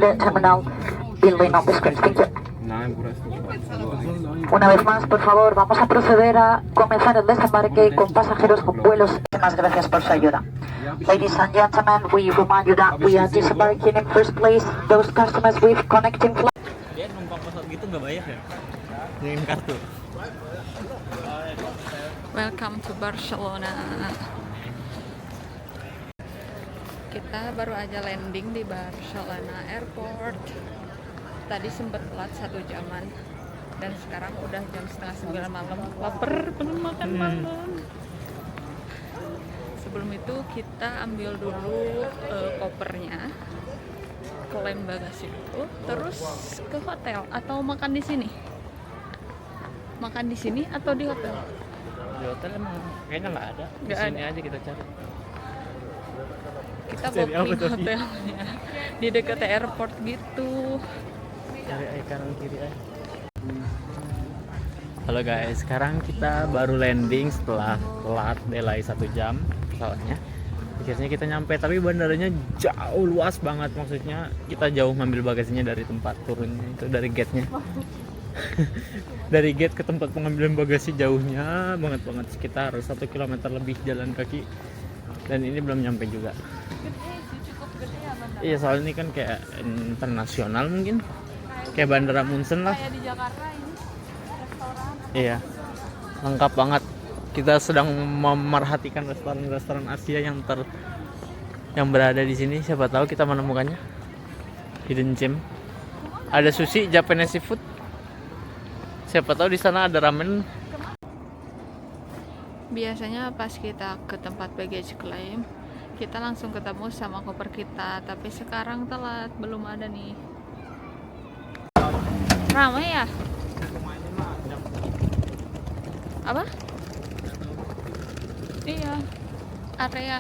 the terminal building on the screen. Thank you. Una vez más, por favor, vamos a proceder a comenzar el desembarque con pasajeros con vuelos. Muchas gracias por su ayuda. Ladies and gentlemen, we remind you that we are disembarking in first place those customers with connecting flights. Dia numpang pesawat gitu nggak bayar ya? Ngirim kartu. Welcome to Barcelona. Kita baru aja landing di Barcelona Airport. Tadi sempat telat 1 jaman dan sekarang udah jam setengah 9 malam. Laper, pengen makan malam. Sebelum itu kita ambil dulu kopernya, klaim bagasi itu, terus ke hotel atau makan di sini. Makan di sini atau di hotel? Di hotel emang kayaknya nggak ada. Di Nggak sini ada. aja kita cari. Kita Cari apa booking tadi? hotelnya di dekat airport gitu. Cari kanan kiri aja. Halo guys, sekarang kita baru landing setelah telat delay 1 jam pesawatnya. Akhirnya kita nyampe, tapi bandaranya jauh, luas banget. Maksudnya kita jauh ngambil bagasinya dari tempat turunnya itu, dari gate-nya. Dari gate ke tempat pengambilan bagasi jauhnya banget sekitar 1 kilometer lebih jalan kaki, dan ini belum nyampe juga. Cukup gede ya bandara. Iya, soalnya ini kan kayak internasional, mungkin kayak bandara Munchen lah. Kayak di Jakarta ini restoran. Iya, lengkap banget. Kita sedang memerhatikan restoran-restoran Asia yang berada di sini. Siapa tahu kita menemukannya. Hidden gem. Ada sushi, Japanese seafood. Siapa tahu di sana ada ramen. Biasanya pas kita ke tempat baggage claim, kita langsung ketemu sama koper kita, tapi sekarang telat, belum ada nih. Ramai ya? Apa? Iya, area.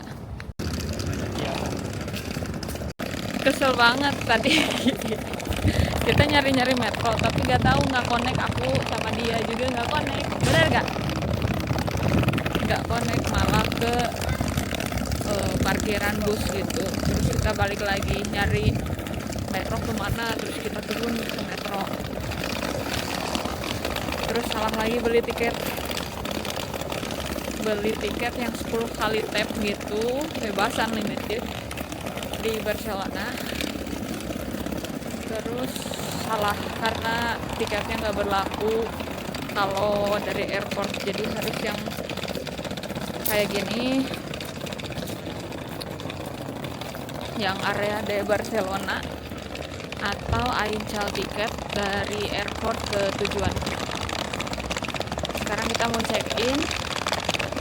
Kesel banget tadi. Kita nyari-nyari metro, tapi nggak tahu, nggak connect, aku sama dia juga nggak connect. Bener nggak? Nggak connect, malah ke parkiran bus gitu. Terus kita balik lagi nyari metro kemana, terus kita turun ke metro. Terus salah lagi beli tiket yang 10 kali tap gitu, bebas unlimited di Barcelona. Terus salah karena tiketnya nggak berlaku kalau dari airport, jadi harus yang kayak gini, yang area de Barcelona atau Aincal tiket dari airport ke tujuan. Sekarang kita mau check in,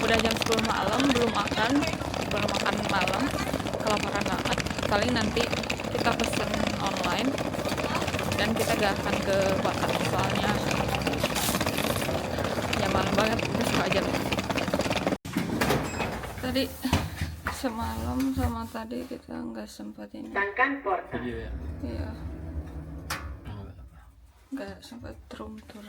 udah jam 10 malam, belum makan malam, kelaparan banget. Paling nanti kita pesen online dan kita gak akan ke hotel soalnya ya malam banget, udah setengah jam. Tadi semalam sama tadi kita nggak sempat ini. Video ya. Iya, nggak sempat room tour.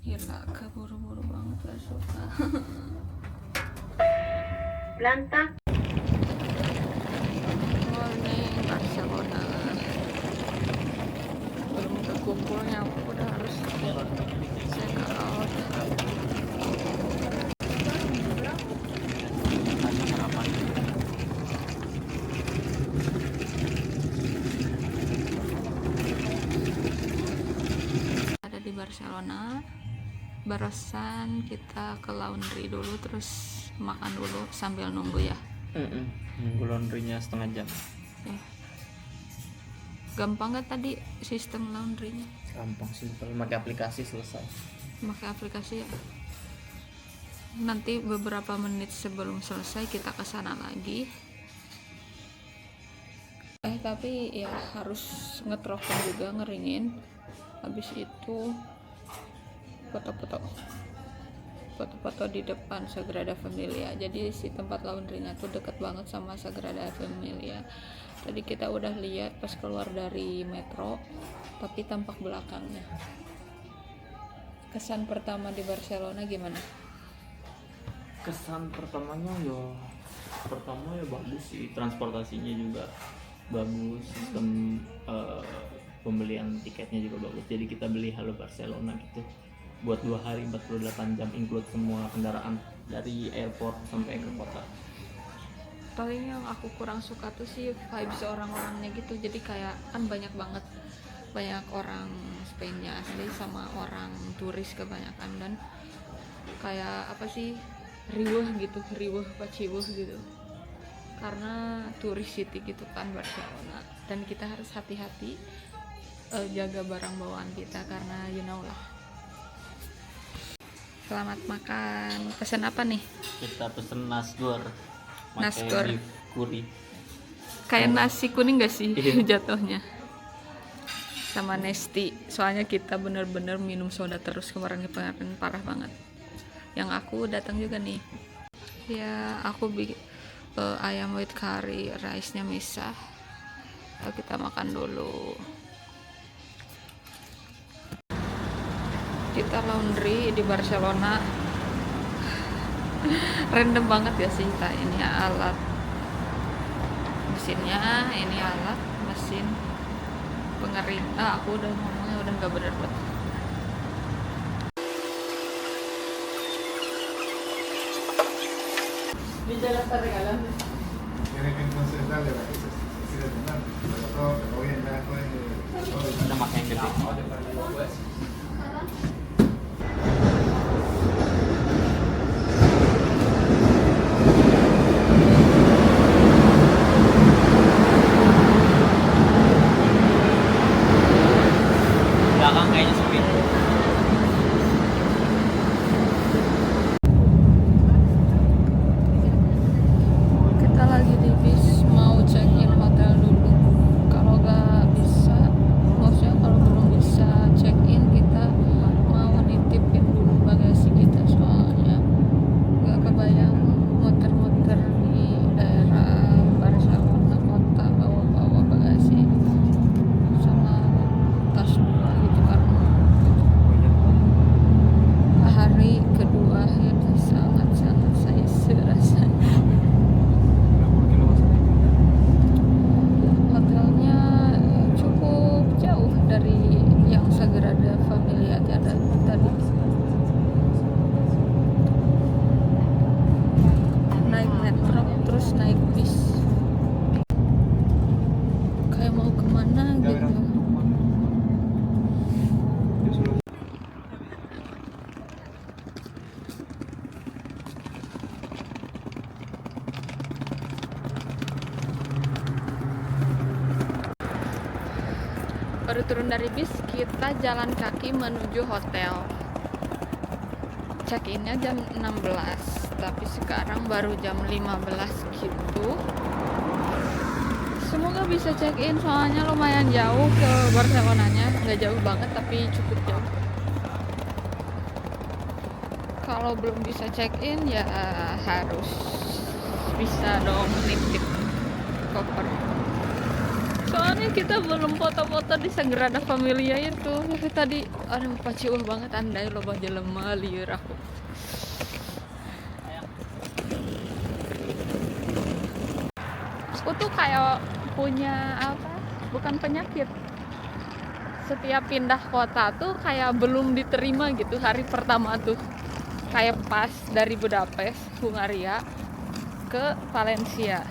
Gila, keburu-buru banget, gak suka. Planta. Morning Barcelona. Belum kekumpulnya, udah harus check out. Ada di Barcelona. Barusan kita ke laundry dulu, terus makan dulu sambil nunggu ya. Nunggu laundrynya setengah jam. Ya. Gampang gak tadi sistem laundrynya? Gampang, simpel, pakai aplikasi selesai. Pakai aplikasi ya. Nanti beberapa menit sebelum selesai kita ke sana lagi. Tapi ya harus ngetrokin juga, ngeringin. Habis itu foto-foto di depan Sagrada Familia. Jadi si tempat laundrynya tuh deket banget sama Sagrada Familia. Tadi kita udah lihat pas keluar dari metro, tapi tampak belakangnya. Kesan pertama di Barcelona gimana? Kesan pertama ya bagus sih, transportasinya juga bagus, sistem pembelian tiketnya juga bagus. Jadi kita beli Halo Barcelona gitu buat 2 hari 48 jam, include semua kendaraan dari airport sampai ke kota. Paling yang aku kurang suka tuh sih vibes orang-orangnya gitu, jadi kayak kan banyak orang Spainnya asli sama orang turis kebanyakan, dan kayak apa sih, riuh paciuh gitu karena turis city gitu kan Barcelona, dan kita harus hati-hati jaga barang bawaan kita karena you know lah. Selamat makan. Pesan apa nih? Kita pesen nasgor, Nasgor. beef kuri. Kayak nasi kuning gak sih Iya. jatuhnya? Sama Nesti. Soalnya kita bener-bener minum soda terus kemarin parah banget. Yang aku datang juga nih. Ya aku bikin ayam with curry, rice-nya misah. Lalu kita makan dulu. Kita laundry di Barcelona. Random banget ya sih kita, ini alat mesinnya, ini alat mesin pengering. Aku udah ngomongnya udah nggak bener buat. Tiene que entonces darle la que se sigue tomando, pero todo bien, ya después todo Ada makan yang gede. Belakang kayaknya sepi. Kita lagi di bis, mau check in hotel dulu. Kalau nggak bisa, maksudnya kalau belum bisa check in, kita mau nitipin dulu bagasi kita, soalnya nggak kebayang muter-muter di daerah Barcelona kota bawa bagasi sama tas dua gitu kan. Hari kedua itu sangat-sangat saya serasa. Hotelnya cukup jauh dari yang Sagrada Familia ada tadi. Naik metro terus naik bis. Kayak mau kemana gitu. Baru turun dari bis, kita jalan kaki menuju hotel. Check-innya jam 16, tapi sekarang baru jam 15 gitu. Semoga bisa check-in, soalnya lumayan jauh ke Barcelonanya. Nggak jauh banget, tapi cukup jauh. Kalau belum bisa check-in, ya harus bisa dong nitip koper. Soalnya kita belum foto-foto di Sagrada Familia itu. Tapi tadi aduh paciuh banget, andai loba jelema lieur aku. Aku tuh kayak punya apa? Bukan penyakit. Setiap pindah kota tuh kayak belum diterima gitu hari pertama tuh. Kayak pas dari Budapest, Hungaria ke Valencia.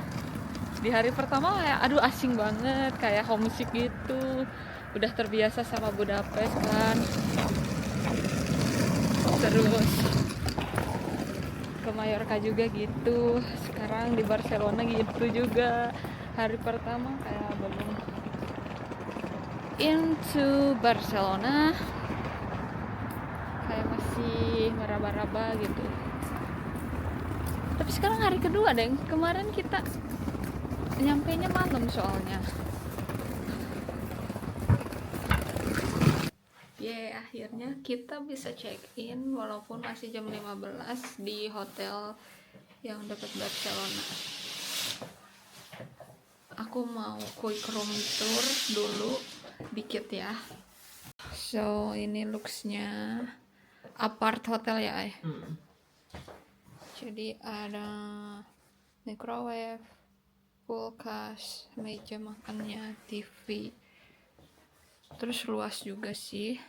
Di hari pertama kayak aduh asing banget, kayak homesick gitu. Udah terbiasa sama Budapest kan. Terus ke Mallorca juga gitu. Sekarang di Barcelona gitu juga. Hari pertama kayak belum into Barcelona, kayak masih meraba-raba gitu. Tapi sekarang hari kedua deh. Kemarin kita nyampainya malam soalnya. Akhirnya kita bisa check in walaupun masih jam 15 di hotel yang dekat Barcelona. Aku mau quick room tour dulu dikit ya. So ini looksnya apart hotel ya ay. Jadi ada microwave, kulkas, meja makannya, TV. Terus luas juga sih.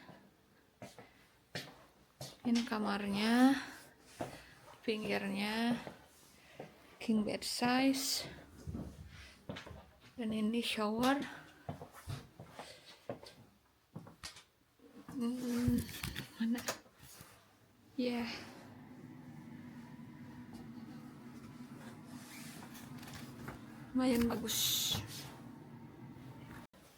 Ini kamarnya, pinggirnya king bed size, dan ini shower. Mana? Ya. Yeah. Lumayan bagus.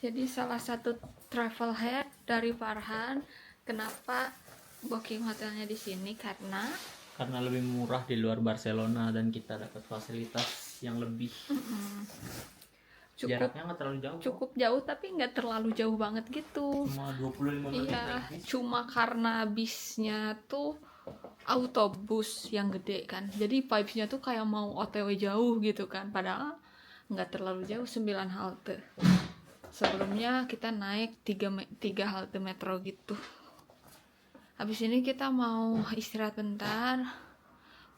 Jadi salah satu travel hack dari Farhan, kenapa booking hotelnya di sini, karena lebih murah di luar Barcelona dan kita dapat fasilitas yang lebih. Jaraknya nggak terlalu jauh. Cukup jauh tapi nggak terlalu jauh banget gitu. Cuma 25 menit. Iya, cuma karena bisnya tuh autobus yang gede kan. Jadi vibes-nya tuh kayak mau OTW jauh gitu kan. Padahal nggak terlalu jauh, 9 halte. Sebelumnya kita naik 3 halte metro gitu. Habis ini kita mau istirahat bentar,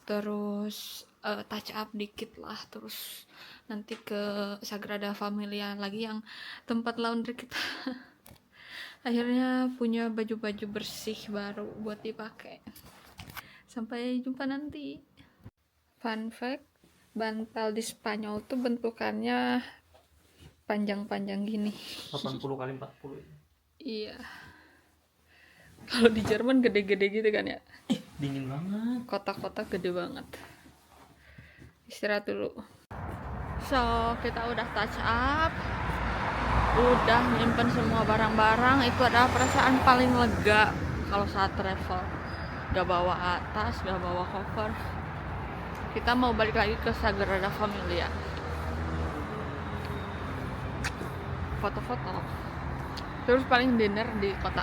terus touch up dikit lah, terus nanti ke Sagrada Familia lagi yang tempat laundry kita. Akhirnya punya baju-baju bersih baru buat dipakai. Sampai jumpa nanti. Fun fact, bantal di Spanyol tuh bentukannya panjang-panjang gini. 80 kali 40. Iya. Kalau di Jerman gede-gede gitu kan ya. Dingin banget. Kotak-kotak gede banget. Istirahat dulu. So, kita udah touch up. Udah nyimpen semua barang-barang. Itu adalah perasaan paling lega kalau saat travel. Gak bawa tas, gak bawa koper. Kita mau balik lagi ke Sagrada Familia. Foto-foto. Terus paling dinner di kota.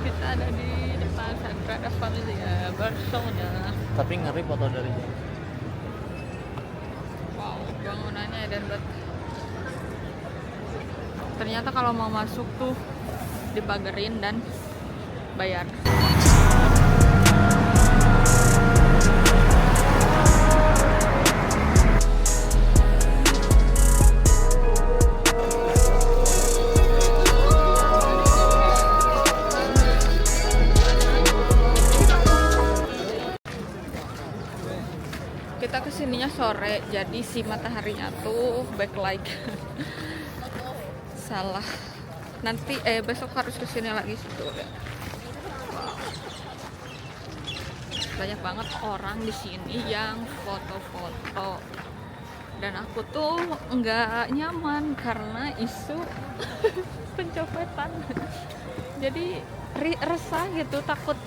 Kita ada di depan Sagrada Familia Barcelona. Tapi ngeri foto dari jauh. Wow, bangunannya edan banget. Ternyata kalau mau masuk tuh dipagerin dan bayar. Kita kesininya sore, jadi si mataharinya tuh backlight. Salah. Nanti besok harus kesini lagi situ ya. Banyak banget orang di sini yang foto-foto. Dan aku tuh nggak nyaman karena isu pencopetan. Jadi resah gitu, takut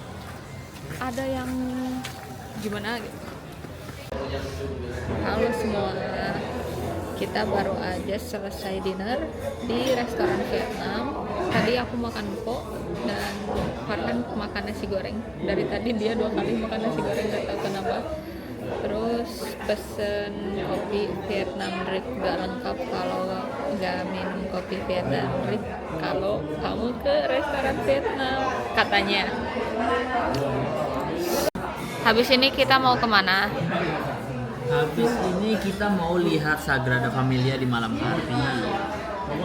ada yang gimana gitu. Halo semua, kita baru aja selesai dinner di restoran Vietnam. Tadi aku makan pho dan Farhan makan nasi goreng. Dari tadi dia 2 kali makan nasi goreng, gak tahu kenapa. Terus pesen kopi Vietnam drip, gak lengkap kalau gak minum kopi Vietnam drip kalau kamu ke restoran Vietnam, katanya. Habis ini kita mau kemana? Habis ini kita mau lihat Sagrada Familia di malam hari.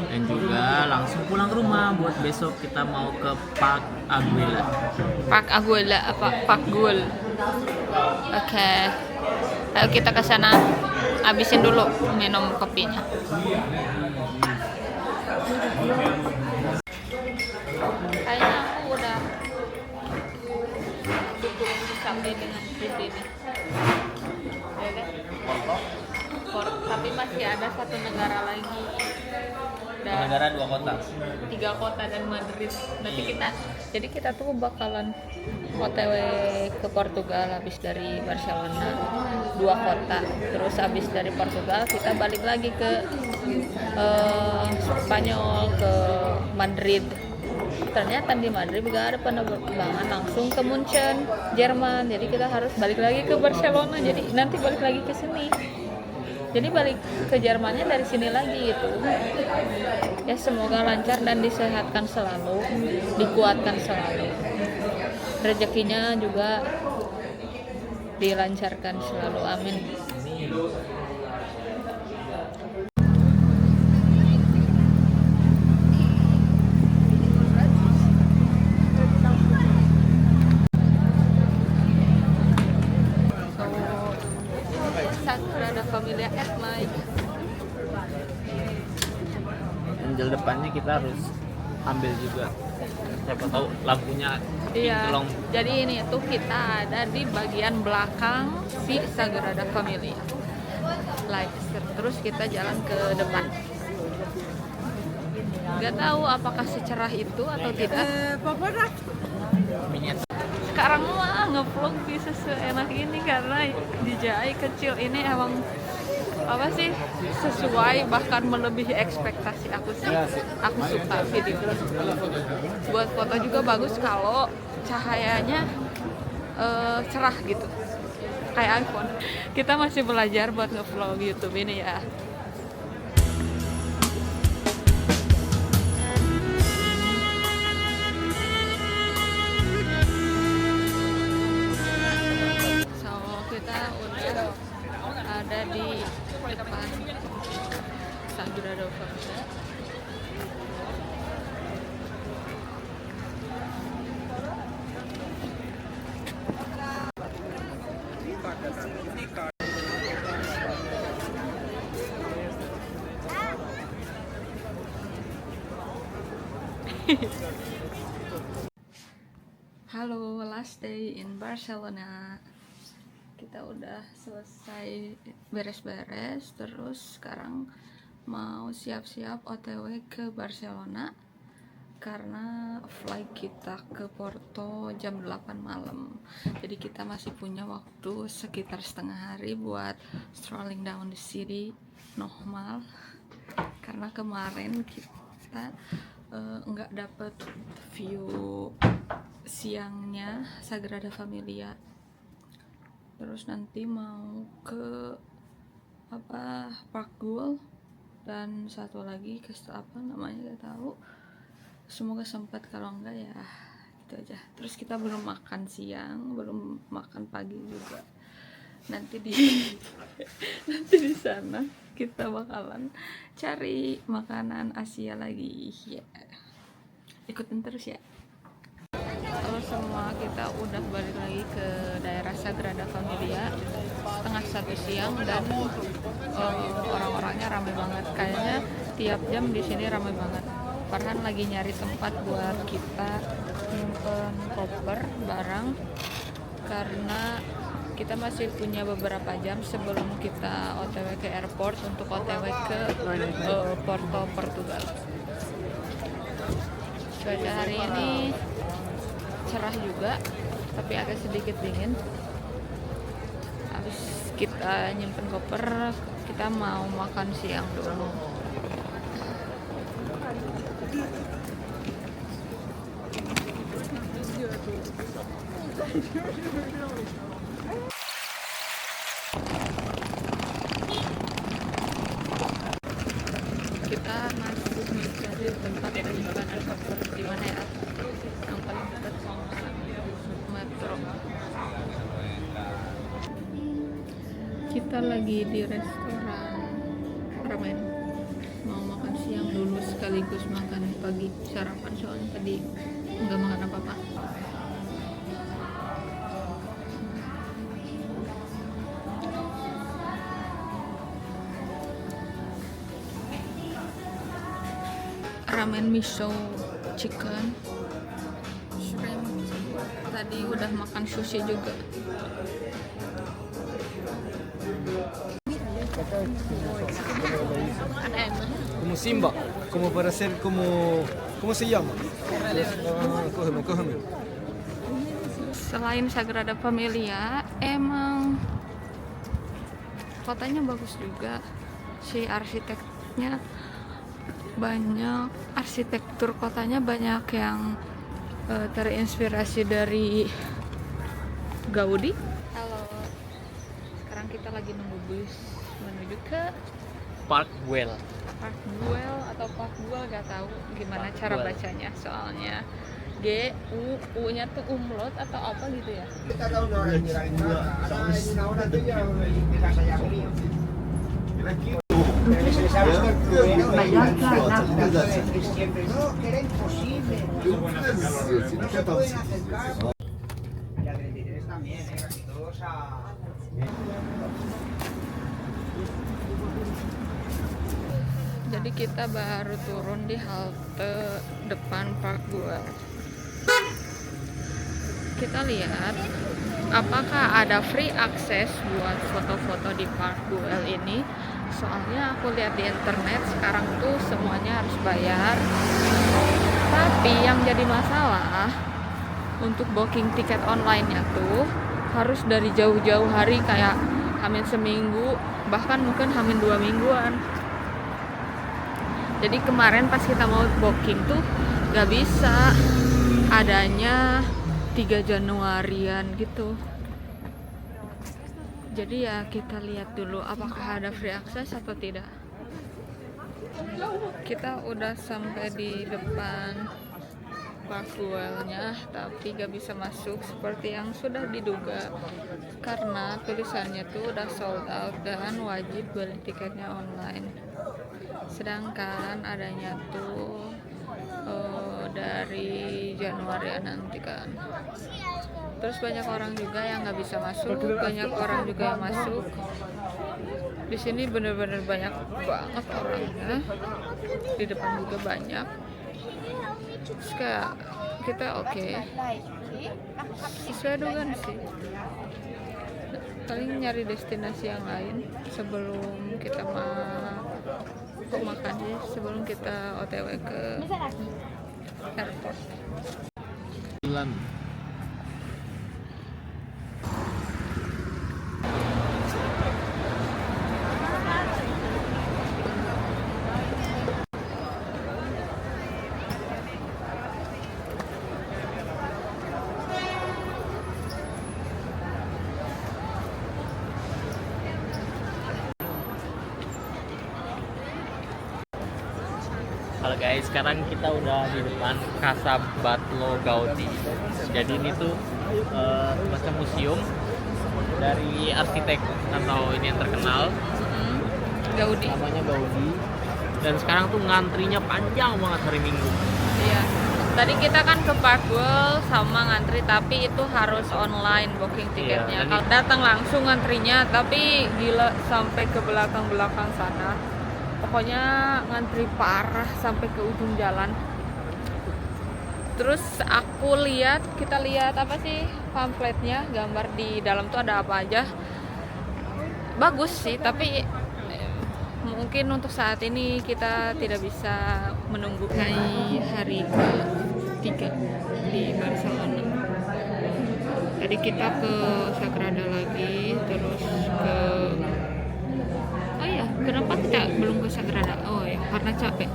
Dan juga langsung pulang ke rumah buat besok kita mau ke Park Aguila. Park Aguila apa? Park Gul. Oke. Ayo kita ke sana. Habisin dulu minum kopinya. Kayaknya aku udah cukup sampai dengan trip ini. Ya kan? Tapi masih ada 1 negara lagi. Dan Negara 2 kota. 3 kota dan Madrid. Nanti kita tuh bakalan OTW ke Portugal habis dari Barcelona, 2 kota. Terus habis dari Portugal kita balik lagi ke Spanyol, ke Madrid. Ternyata di Madrid juga ada penerbangan langsung ke Munchen, Jerman. Jadi kita harus balik lagi ke Barcelona. Jadi nanti balik lagi ke sini. Jadi balik ke Jermannya dari sini lagi gitu. Ya semoga lancar dan disehatkan selalu, dikuatkan selalu. Rezekinya juga dilancarkan selalu, amin. Sagrada Familia at night. Angel depannya kita harus ambil juga, siapa tahu lampunya Iya. tolong. Jadi ini tuh kita ada di bagian belakang si Sagrada Familia. Like, terus kita jalan ke depan. Gak tahu apakah secerah itu atau tidak. Miniatur. Sekarang mah ngevlog bisa seenak ini karena DJI kecil ini emang apa sih sesuai bahkan melebihi ekspektasi aku sih. Aku suka video. Buat foto juga bagus kalau cahayanya cerah gitu. Kayak iPhone. Kita masih belajar buat ngevlog YouTube ini ya. So, kita udah ada di depan Sagrada Familia. Halo, last day in Barcelona. Kita udah selesai beres-beres, terus sekarang mau siap-siap OTW ke Barcelona karena flight kita ke Porto jam 8 malam. Jadi kita masih punya waktu sekitar setengah hari buat strolling down the city normal. Karena kemarin kita nggak dapet view siangnya Sagrada Familia. Terus nanti mau ke Park Güell dan satu lagi ke apa namanya gak tahu. Semoga sempat, kalau enggak ya gitu aja. Terus kita belum makan siang, belum makan pagi juga. Nanti di sana kita bakalan cari makanan Asia lagi ya. Ikutin terus ya. Halo semua, kita udah balik lagi ke daerah Sagrada Familia setengah 1 siang dan orang-orangnya ramai banget. Kayaknya tiap jam di sini ramai banget. Farhan lagi nyari tempat buat kita nyimpen koper barang karena kita masih punya beberapa jam sebelum kita OTW ke airport untuk OTW ke Porto, Portugal. Cuaca hari ini cerah juga, tapi agak sedikit dingin. Habis kita nyimpen koper, kita mau makan siang dulu. Kita masuk mencari tempat penyimpanan koper di mana ya? Yang paling dekat sama metro. Kita lagi di restoran ramen. Mau makan siang dulu sekaligus makan pagi, sarapan, soalnya tadi nggak makan apa-apa. Ramen miso chicken shrimp. Tadi udah makan sushi juga. Ada yang mana? Como Simba, como para ser como... ¿Cómo se llama? Cógeme, cógeme. Selain Sagrada Familia, emang kotanya bagus juga. Si arsiteknya banyak, arsitektur kotanya banyak yang terinspirasi dari Gaudi. Halo, sekarang kita lagi nunggu bus menuju menuju ke Park Güell. Park Güell atau Park Güell, gak tahu gimana Park cara Güell. bacanya, soalnya G U nya tuh umlaut atau apa gitu ya. Jadi kita baru turun di halte depan Park Güell. Kita lihat apakah ada free akses buat foto-foto di Park Güell ini. Soalnya aku lihat di internet sekarang tuh semuanya harus bayar. Tapi yang jadi masalah untuk booking tiket online-nya tuh harus dari jauh-jauh hari, kayak hamin seminggu, bahkan mungkin hamin 2 mingguan. Jadi kemarin pas kita mau booking tuh gak bisa, adanya 3 Januarian gitu. Jadi ya kita lihat dulu apakah ada free access atau tidak. Kita udah sampai di depan Park Güell-nya, tapi gak bisa masuk seperti yang sudah diduga karena tulisannya tuh udah sold out dan wajib beli tiketnya online. Sedangkan adanya tuh dari Januari nanti kan. Terus banyak orang juga yang nggak bisa masuk, banyak orang juga yang masuk. Di sini bener-bener banyak banget orangnya. Di depan juga banyak. Terus kayak kita oke. Sesuai dugaan sih. Paling nyari destinasi yang lain sebelum kita makan ya, sebelum kita OTW ke airport. Halo guys, sekarang kita udah di depan Casa Batlló Gaudí. Jadi ini tuh macam museum dari arsitek atau ini yang terkenal, Gaudi. namanya Gaudí. Dan sekarang tuh ngantrinya panjang banget hari Minggu. Iya. Tadi kita kan ke Park Güell sama ngantri, tapi itu harus online booking tiketnya. Iya, Kalau datang langsung ngantrinya, tapi gila sampai ke belakang-belakang sana. Pokoknya ngantri parah sampai ke ujung jalan. Terus kita lihat apa sih pamfletnya, gambar di dalam tuh ada apa aja. Bagus sih, tapi mungkin untuk saat ini kita tidak bisa menunggu hari ke-3 di Barcelona. Tadi kita ke Sagrada lagi, terus kenapa kita belum ke Sagrada? Oh ya, karena capek.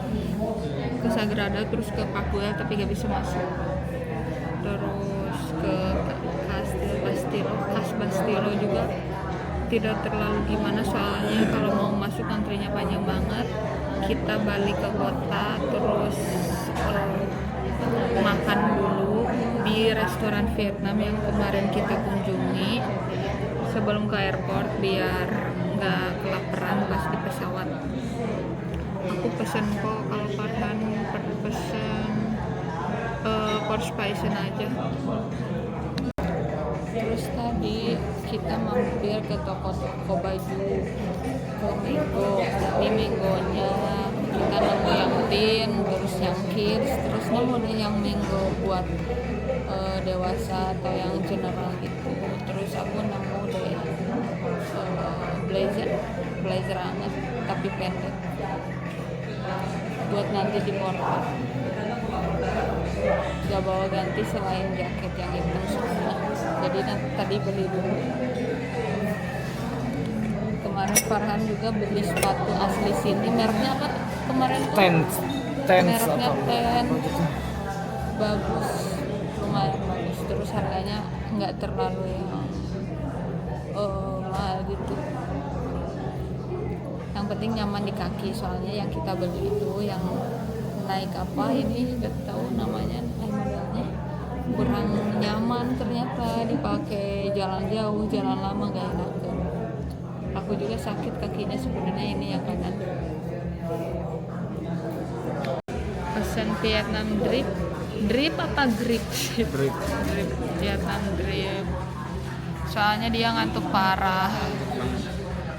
Ke Sagrada terus ke Park Güell tapi gak bisa masuk. Terus ke Cas Bastilo juga tidak terlalu gimana, soalnya kalau mau masuk antrinya panjang banget. Kita balik ke kota terus makan dulu di restoran Vietnam yang kemarin kita kunjungi sebelum ke airport biar nggak kelaparan pas di pesawat. Aku pesen kok, kalau Farhan pesen Porsche aja. Terus tadi kita mampir ke toko baju ke Mango. Di Mangonya kita nemu yang tin, terus yang kids, terus nemu yang Mango buat dewasa atau yang general gitu. Terus aku nemu deh blazer anget tapi pendek buat nanti di porter. Gak bawa ganti selain jaket yang hitam semua, jadi tadi beli dulu. Kemarin Farhan juga beli sepatu asli sini, mereknya apa kemarin tuh? Mereknya Ten, bagus, lumayan bagus, terus harganya nggak terlalu yang mahal gitu. yang penting nyaman di kaki, soalnya yang kita beli itu yang naik apa ini gak tahu namanya, modelnya kurang nyaman ternyata, dipakai jalan jauh, jalan lama gak enak. Aku juga sakit kakinya sebenarnya, ini yang kanan. Pesan Vietnam drip apa grip? Drip. Drip Vietnam drip. Soalnya dia ngantuk parah.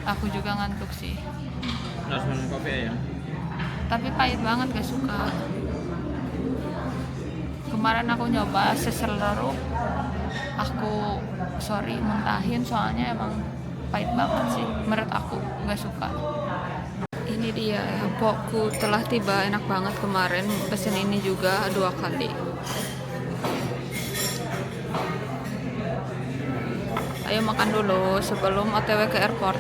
Aku juga ngantuk sih. Harus minum kopi ya. Tapi pahit banget, gak suka. Kemarin aku nyoba seserlerup, aku muntahin soalnya emang pahit banget sih menurut aku, gak suka. Ini dia pokku telah tiba, enak banget. Kemarin pesen ini juga 2 kali. Ayo makan dulu sebelum OTW ke airport.